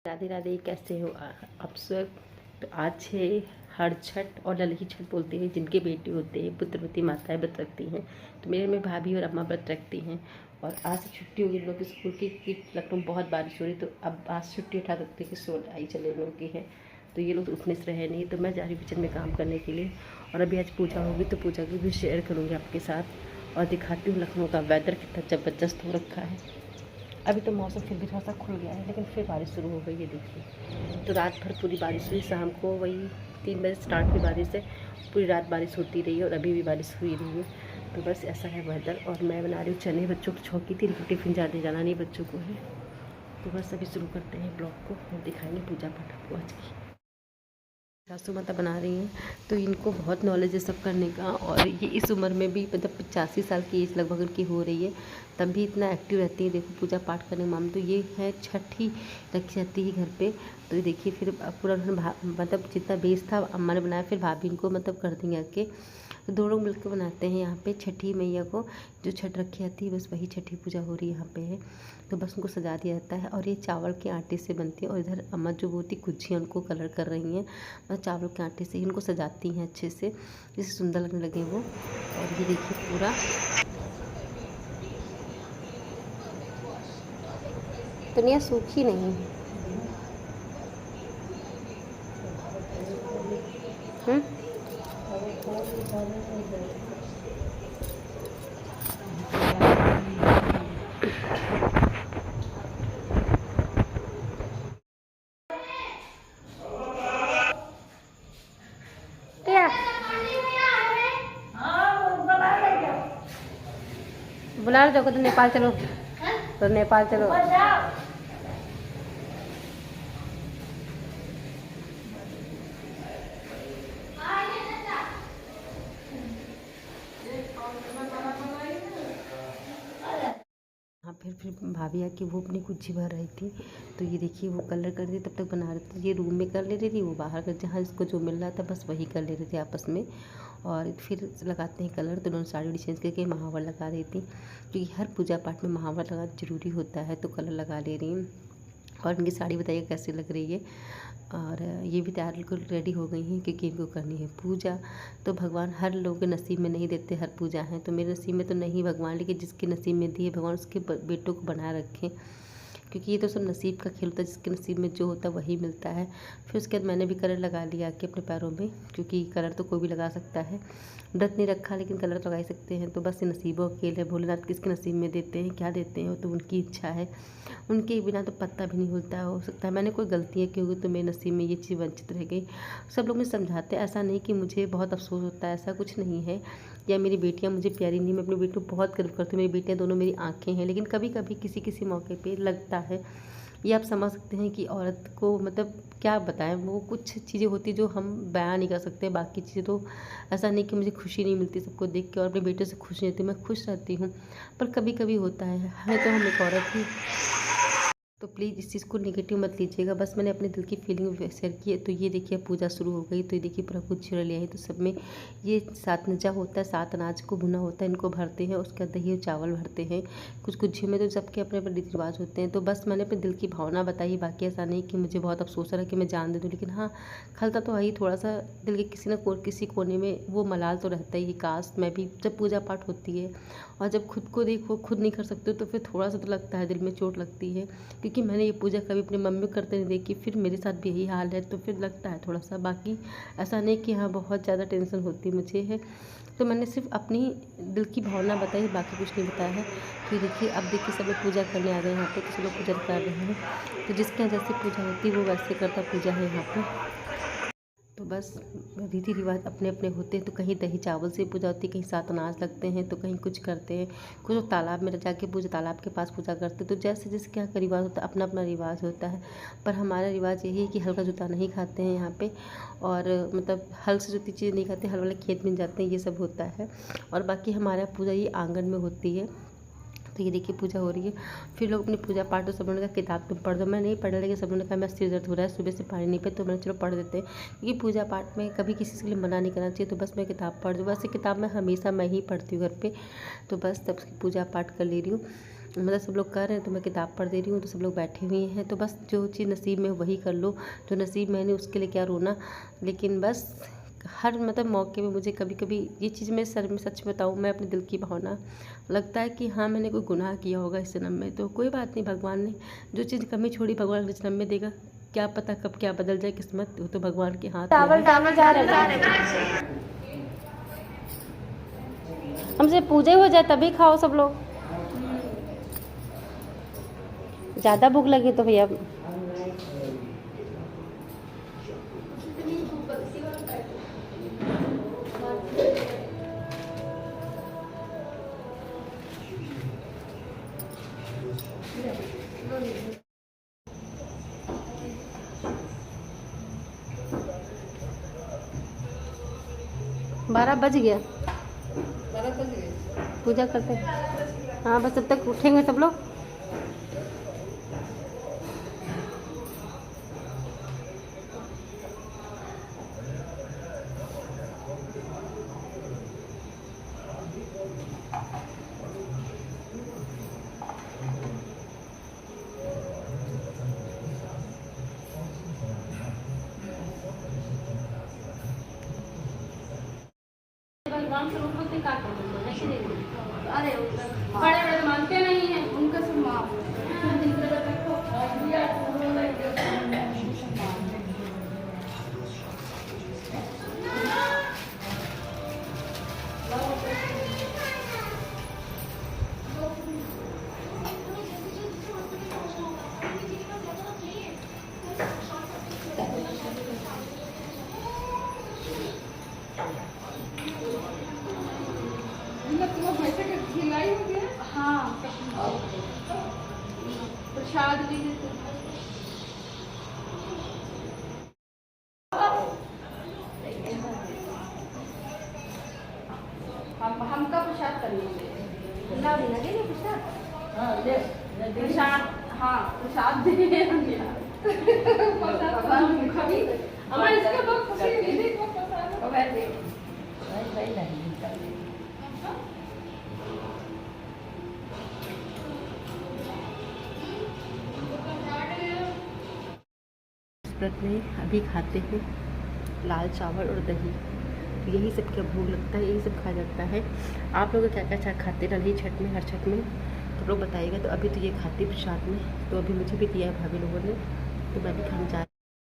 राधे राधे, कैसे हो आप सब। तो आज है हर छठ और ललकी छठ बोलते हैं, जिनके बेटे होते हैं पुत्रवती माताएं व्रत रखती हैं। तो मेरे में भाभी और अम्मा व्रत रखती हैं और आज से छुट्टी होगी लोग स्कूल की कि लखनऊ में बहुत बारिश हो रही, तो अब आज छुट्टी उठा सकते कि 16 आई चले लोगों की है। तो ये लोग उठने से रहे नहीं, तो मैं जा रही किचन में काम करने के लिए। और अभी आज पूजा होगी तो पूजा की भी शेयर करूँगी आपके साथ और दिखाती हूँ लखनऊ का वेदर कितना ज़बरदस्त हो रखा है। अभी तो मौसम फिर भी थोड़ा सा खुल गया है, लेकिन फिर बारिश शुरू हो गई है। देखिए, तो रात भर पूरी बारिश हुई, शाम को वही 3 बजे स्टार्ट हुई बारिश है, पूरी रात बारिश होती रही है और अभी भी बारिश हुई रही है। तो बस ऐसा है वेदर। और मैं बना रही हूँ चने, बच्चों की छौकी थी लेकिन टिफ़िन जाना नहीं बच्चों को है। तो बस अभी शुरू करते हैं ब्लॉग को और दिखाएंगे पूजा पाठ आपको आज की। सासू माता बना रही हैं, तो इनको बहुत नॉलेज है सब करने का। और ये इस उम्र में भी मतलब 85 साल की एज लगभग उनकी हो रही है, तब भी इतना एक्टिव रहती है। देखो पूजा पाठ करने माम, तो ये है छठ ही रखी जाती है घर पे। तो ये देखिए फिर पूरा उन्होंने मतलब जितना बेस था अम्मा ने बनाया, फिर भाभी इनको मतलब कर देंगे आके। तो दो लोग मिलकर बनाते हैं यहाँ पे छठी मैया को, जो छठ रखी जाती है, बस वही छठी पूजा हो रही है यहाँ पे है। तो बस उनको सजा दिया जाता है और ये चावल के आटे से बनती है। और इधर अम्मा जो होती गुच्छियाँ उनको कलर कर रही हैं, बस चावल के आटे से इनको सजाती हैं अच्छे से, जिससे सुंदर लगने लगे वो। और ये देखिए पूरा दुनिया सूखी नहीं है। क्या बुला रहे, तो नेपाल चलो, तो नेपाल चलो। हाँ, फिर भाभी आके वो अपनी गुच्छी भर रही थी। तो ये देखिए वो कलर कर रही थी, तब तक बना रही थी। ये रूम में कर ले रही थी, वो बाहर कर, जहाँ इसको जो मिल रहा था बस वही कर ले रही थी आपस में। और फिर लगाते हैं कलर, तो उन्होंने साड़ी उड़ी चेंज करके महावर लगा रही थी, क्योंकि हर पूजा पाठ में महावर लगाना जरूरी होता है। तो कलर लगा ले रही हूँ। और इनकी साड़ी बताइए कैसी लग रही है। और ये भी तैयार बिल्कुल रेडी हो गई हैं, क्योंकि इनको करनी है पूजा। तो भगवान हर लोगों के नसीब में नहीं देते हर पूजा है, तो मेरे नसीब में तो नहीं भगवान, लेकिन जिसके नसीब में दिए भगवान उसके बेटों को बनाए रखें, क्योंकि ये तो सब नसीब का खेल होता है, जिसके नसीब में जो होता है वही मिलता है। फिर उसके बाद मैंने भी कलर लगा लिया कि अपने पैरों में, क्योंकि कलर तो कोई भी लगा सकता है। व्रत नहीं रखा लेकिन कलर तो लगा ही सकते हैं। तो बस ये नसीबों का खेल है, भोलेनाथ किसके नसीब में देते हैं, क्या देते हैं, तो उनकी इच्छा है। उनके बिना तो पत्ता भी नहीं हिलता। हो सकता है मैंने कोई गलतियाँ की होगी तो मेरे नसीब में ये चीज़ वंचित रह गई। सब लोग मुझे समझाते हैं, ऐसा नहीं कि मुझे बहुत अफसोस होता है, ऐसा कुछ नहीं है। या मेरी बेटियां मुझे प्यारी नहीं, मैं अपनी बेटियों को बहुत गर्व करती हूँ। मेरी बेटियां दोनों मेरी आंखें हैं, लेकिन कभी कभी किसी किसी मौके पे लगता है, ये आप समझ सकते हैं कि औरत को मतलब क्या बताएं, वो कुछ चीज़ें होती जो हम बयान नहीं कर सकते। बाकी चीज़ें तो ऐसा नहीं कि मुझे खुशी नहीं मिलती सबको देख के, और अपने बेटे से खुश नहीं रहती, मैं खुश रहती हूँ। पर कभी कभी होता है, हमें तो हम एक औरत ही। तो प्लीज़ इस चीज़ को नेगेटिव मत लीजिएगा, बस मैंने अपने दिल की फीलिंग शेयर की है। तो ये देखिए पूजा शुरू हो गई, तो ये देखिए पूरा कुछ छिड़ लिया है। तो सब में ये 7 नजा होता है, 7 अनाज को भुना होता है, इनको भरते हैं, उसके बाद दही और चावल भरते हैं। कुछ गुच्छे में तो सबके अपने अपने रीति रिवाज होते हैं। तो बस मैंने अपने दिल की भावना बताई, बाकी ऐसा नहीं कि मुझे बहुत अफसोस रहा कि मैं जान दे दूँ, लेकिन हाँ खलता तो है ही थोड़ा सा दिल के किसी न किसी कोने में, वो मलाल तो रहता ही। काश मैं भी जब पूजा पाठ होती है और जब खुद को देखो खुद नहीं कर सकते, तो फिर थोड़ा सा तो लगता है, दिल में चोट लगती है, क्योंकि मैंने ये पूजा कभी अपनी मम्मी को करते नहीं देखी, फिर मेरे साथ भी यही हाल है, तो फिर लगता है थोड़ा सा। बाकी ऐसा नहीं कि हाँ बहुत ज़्यादा टेंशन होती मुझे है। तो मैंने सिर्फ अपनी दिल की भावना बताई, बाकी कुछ नहीं बताया है। तो देखिए अब देखिए सब लोग पूजा करने आ गए यहाँ पे, तो सब लोग पूजा कर रहे हैं। तो जिसके यहाँ जैसे पूजा होती है वो वैसे करता पूजा है यहाँ पे। तो बस रीति रिवाज अपने अपने होते हैं। तो कहीं दही चावल से पूजा होती है, कहीं 7 अनाज लगते हैं, तो कहीं कुछ करते हैं, कुछ लोग तालाब में जाके पूजा, तालाब के पास पूजा करते हैं। तो जैसे जिसके यहाँ का रिवाज होता है, अपना अपना रिवाज होता है। पर हमारा रिवाज यही है कि हल का जूता नहीं खाते हैं यहाँ पे, और मतलब हल से जुती चीज़ नहीं खाते, हल वाले खेत में जाते हैं, ये सब होता है। और बाकी हमारा पूजा ये आंगन में होती है। तो ये देखिए पूजा हो रही है। फिर लोग अपनी पूजा पाठ, तो सब लोगों ने कहा किताब तुम पढ़ दो, मैं नहीं पढ़, लेकिन सब लोगों ने कहा मैं सिर दर्द हो रहा है सुबह से पानी नहीं पे, तो मैंने चलो पढ़ देते हैं, क्योंकि पूजा पाठ में कभी किसी के लिए मना नहीं करना चाहिए। तो बस मैं किताब पढ़ दूँ, वैसे किताब मैं हमेशा मैं ही पढ़ती हूँ घर पे। तो बस तब पूजा पाठ कर ले रही हूँ। मतलब सब लोग कर रहे हैं तो मैं किताब पढ़ दे रही हूँ, तो सब लोग बैठे हुए हैं। तो बस जो चीज़ नसीब में वही कर लो, जो नसीब में नहीं उसके लिए क्या रोना। लेकिन बस हर मतलब मौके में मुझे कभी कभी ये चीज़ मैं सर में सच बताऊँ, मैं अपने दिल की भावना लगता है कि हाँ मैंने कोई गुनाह किया होगा इस जन्म में। तो कोई बात नहीं, भगवान ने जो चीज़ कमी छोड़ी भगवान इस जन्म में देगा। क्या पता कब क्या बदल जाए किस्मत, वो तो भगवान के हाथ में है। टावल जा रहे हमसे पूजा हो जाए तभी खाओ सब लोग। ज़्यादा भूख लगी तो भैया 12 बज गया। पूजा करते हैं। हाँ बस तब तक उठेंगे सब लोग। अरे बड़े बड़े मानते नहीं हैं, उनका सब माफ। हाँ प्रसाद भी देते हमका प्रसाद करने प्रसाद। हाँ प्रसाद दे व्रत में अभी खाते हैं लाल चावल और दही। तो यही सब क्या भूख लगता है, यही सब खाया जाता है। आप लोग क्या क्या खाते रही छठ में, हर छठ में तो लोग बताइएगा। तो अभी तो ये खाते प्रसाद में, तो अभी मुझे भी दिया है भाभी लोगों ने, तो मैं भी खाने जा